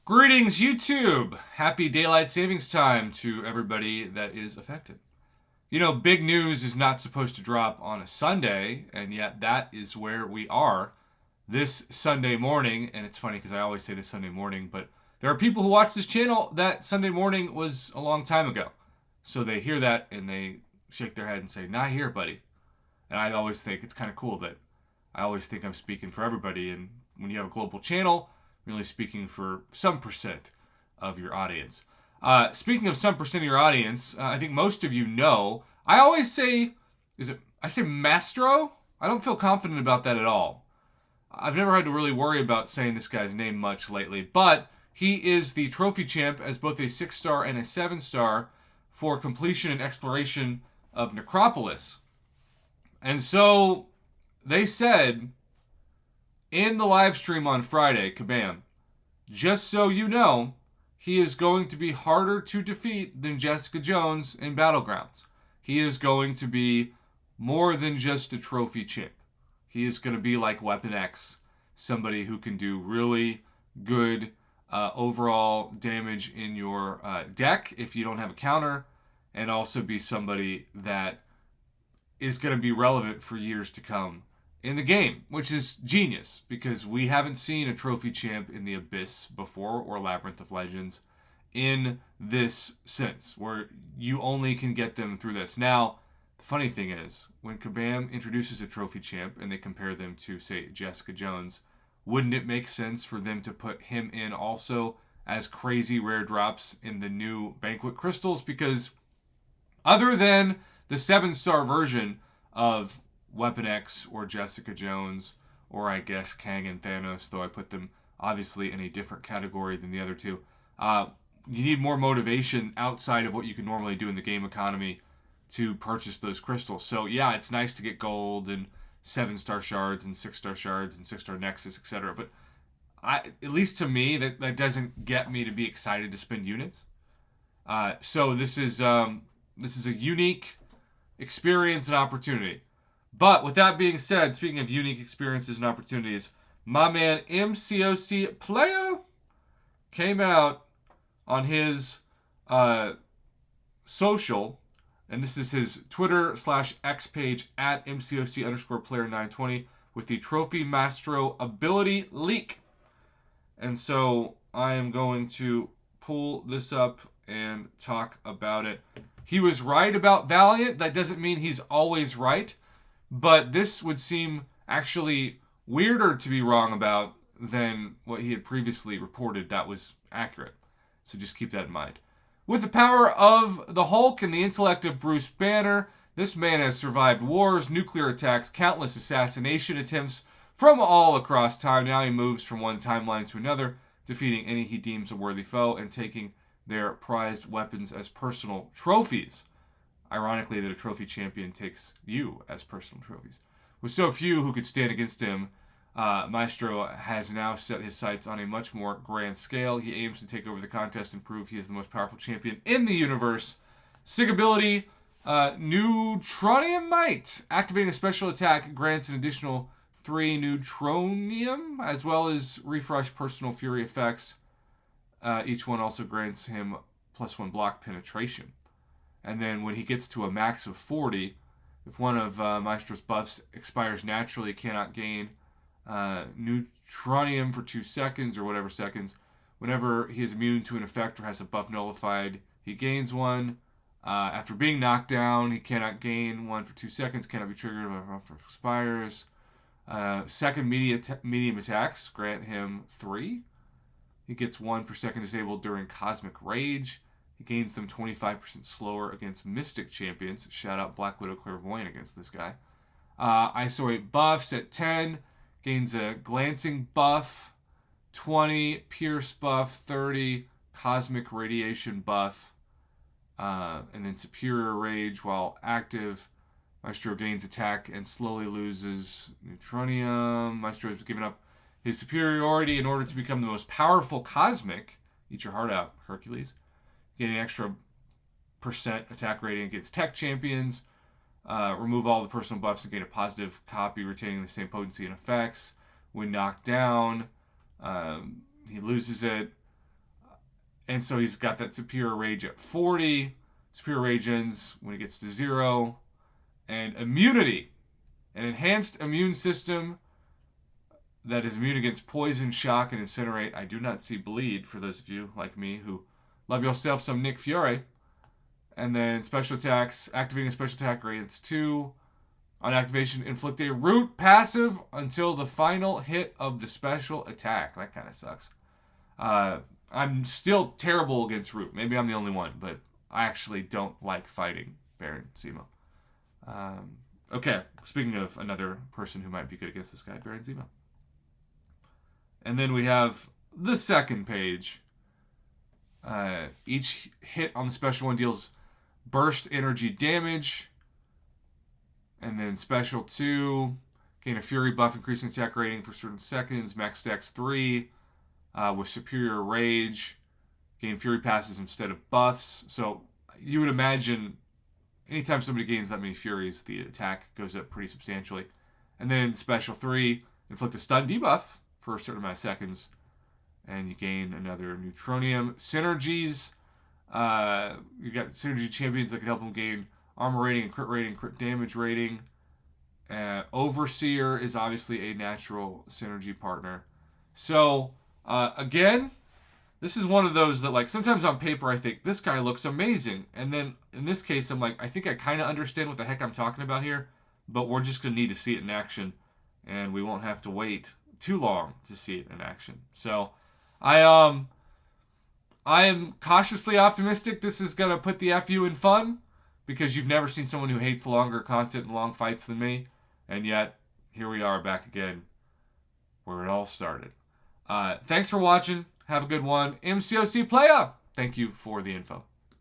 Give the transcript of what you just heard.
Greetings, YouTube! Happy daylight savings time to everybody that is affected. You know, big news is not supposed to drop on a Sunday, and yet that is where we are this Sunday morning. And it's funny because I always say this Sunday morning, but there are people who watch this channel that Sunday morning was a long time ago. So they hear that and they shake their head and say, "Not here, buddy." And I always think it's kind of cool that I always think I'm speaking for everybody. And when you have a global channel, really speaking for some percent of your audience. Speaking of some percent of your audience, I think most of you know, I always say, I say Maestro? I don't feel confident about that at all. I've never had to really worry about saying this guy's name much lately, but he is the trophy champ as both a 6-star and a 7-star for completion and exploration of Necropolis. And so they said in the live stream on Friday, kabam, just so you know, he is going to be harder to defeat than Jessica Jones in Battlegrounds. He is going to be more than just a trophy champ. He is going to be like Weapon X, somebody who can do really good overall damage in your deck if you don't have a counter, and also be somebody that is going to be relevant for years to come in the game, which is genius because we haven't seen a trophy champ in the Abyss before or Labyrinth of Legends in this sense, where you only can get them through this. Now, the funny thing is, when Kabam introduces a trophy champ and they compare them to, say, Jessica Jones, wouldn't it make sense for them to put him in also as crazy rare drops in the new Banquet Crystals? Because other than the 7-star version of Weapon X or Jessica Jones, or I guess Kang and Thanos, though I put them obviously in a different category than the other two. You need more motivation outside of what you can normally do in the game economy to purchase those crystals. So yeah, it's nice to get gold and 7-star shards and 6-star shards and 6-star nexus, etc. But at least to me, that doesn't get me to be excited to spend units. So this is a unique experience and opportunity. But with that being said, speaking of unique experiences and opportunities, my man MCOC Player came out on his social, and this is his Twitter/X page at MCOC_player920 with the Trophy Maestro ability leak. And so I am going to pull this up and talk about it. He was right about Valiant. That doesn't mean he's always right. But this would seem actually weirder to be wrong about than what he had previously reported that was accurate. So just keep that in mind. With the power of the Hulk and the intellect of Bruce Banner, this man has survived wars, nuclear attacks, countless assassination attempts from all across time. Now he moves from one timeline to another, defeating any he deems a worthy foe and taking their prized weapons as personal trophies. Ironically, that a trophy champion takes you as personal trophies. With so few who could stand against him, Maestro has now set his sights on a much more grand scale. He aims to take over the contest and prove he is the most powerful champion in the universe. Sig ability, Neutronium Might. Activating a special attack grants an additional 3 Neutronium, as well as refresh personal fury effects. Each one also grants him +1 block penetration. And then when he gets to a max of 40, if one of Maestro's buffs expires naturally, cannot gain Neutronium for 2 seconds or whatever seconds. Whenever he is immune to an effect or has a buff nullified, he gains one. After being knocked down, he cannot gain one for 2 seconds, cannot be triggered after it expires. Second medium attacks grant him 3. He gets 1 per second disabled during Cosmic Rage. He gains them 25% slower against Mystic Champions. Shout out Black Widow Clairvoyant against this guy. Isolate buffs at 10. Gains a Glancing buff. 20. Pierce buff. 30. Cosmic Radiation buff. And then Superior Rage while active. Maestro gains attack and slowly loses Neutronium. Maestro has given up his superiority in order to become the most powerful Cosmic. Eat your heart out, Hercules. Getting extra % attack rating against tech champions. Remove all the personal buffs and gain a positive copy, retaining the same potency and effects. When knocked down, he loses it. And so he's got that superior rage at 40. Superior rage ends when it gets to 0. And immunity. An enhanced immune system that is immune against poison, shock, and incinerate. I do not see bleed, for those of you like me who love yourself some Nick Fury. And then special attacks. Activating a special attack grades 2. On activation, inflict a root passive until the final hit of the special attack. That kind of sucks. I'm still terrible against root. Maybe I'm the only one, but I actually don't like fighting Baron Zemo. Okay, speaking of another person who might be good against this guy, Baron Zemo. And then we have the second page. Each hit on the special one deals burst energy damage. And then special 2, gain a fury buff, increasing attack rating for certain seconds. Max dex 3, with superior rage. Gain fury passes instead of buffs. So you would imagine anytime somebody gains that many furies, the attack goes up pretty substantially. And then special 3, inflict a stun debuff for a certain amount of seconds. And you gain another neutronium. Synergies. You got synergy champions that can help them gain armor rating, crit damage rating. Overseer is obviously a natural synergy partner. So, again, this is one of those that, like, sometimes on paper I think, this guy looks amazing. And then, in this case, I'm like, I think I kind of understand what the heck I'm talking about here. But we're just going to need to see it in action. And we won't have to wait too long to see it in action. So, I am cautiously optimistic this is going to put the FU in fun. Because you've never seen someone who hates longer content and long fights than me. And yet, here we are back again where it all started. Thanks for watching. Have a good one. MCOC Playa! Thank you for the info.